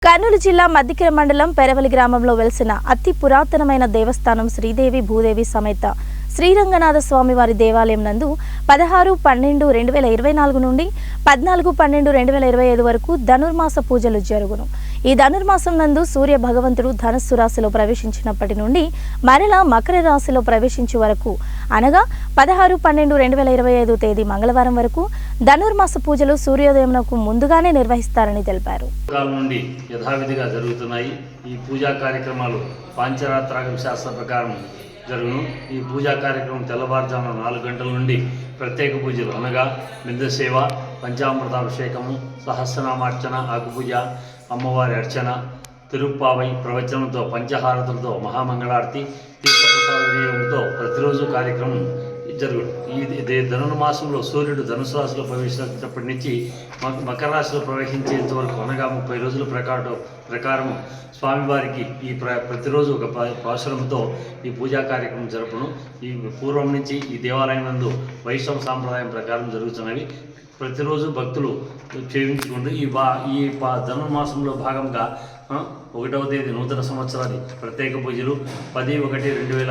కర్నూలు జిల్లా మద్దికెర మండలం పెరవలి గ్రామంలో వెలిసిన అతి పురాతనమైన దేవస్థానం శ్రీదేవి భూదేవి సమేత శ్రీరంగనాథ స్వామి వారి దేవాలయం నందు 16/12/2024 నుండి 14/12/2025 వరకు ధనుర్మాస పూజలు జరుగును। ఈ ధనుర్మాసం నందు సూర్య భగవంతుడు ధనుస్సు రాశిలో ప్రవేశించినప్పటి నుండి మరలా మకర రాశిలో ప్రవేశించే వరకు అనగా 16/12/2025 తేదీ మంగళవారం వరకు ధనుర్మాస పూజలు సూర్యోదయంకు ముందుగానే నిర్వహిస్తారని తెలిపారు। యథావిధిగా జరుగుతున్నాయి। ఈ పూజా కార్యక్రమాలు పాంచరాత్రాగమ శాస్త్ర ప్రకారం జరుగును। ఈ పూజా కార్యక్రమం తెల్లవారుజామున 4 గంటల నుండి ప్రత్యేక పూజలు అనగా మిద్ద సేవ, పంచామృతాభిషేకము, సహస్రనామార్చన, ఆకుపూజ, అమ్మవారి అర్చన, తిరుప్పావై ప్రవచనంతో పంచహారతులతో మహామంగళారతి, తీర్థప్రసాద వినియోగంతో ప్రతిరోజు కార్యక్రమం జరుగును। ఈ ధనుర్మాసంలో సూర్యుడు ధనుసు రాశిలో ప్రవేశించినప్పటి నుంచి మకర రాశిలో ప్రవేశించేంత వరకు అనగా 30 రోజుల ప్రకారము స్వామివారికి ఈ ప్రతిరోజు ఒక పాశురంతో ఈ పూజా కార్యక్రమం జరుపును। ఈ పూర్వం నుంచి ఈ దేవాలయం నందు వైష్ణవ సాంప్రదాయం ప్రకారం జరుగుతున్నవి। ప్రతిరోజు భక్తులు చేయించుకుంటూ ఈ ధనుర్మాసంలో భాగంగా 1వ తేదీ నూతన సంవత్సరాది ప్రత్యేక పూజలు 10/1/2025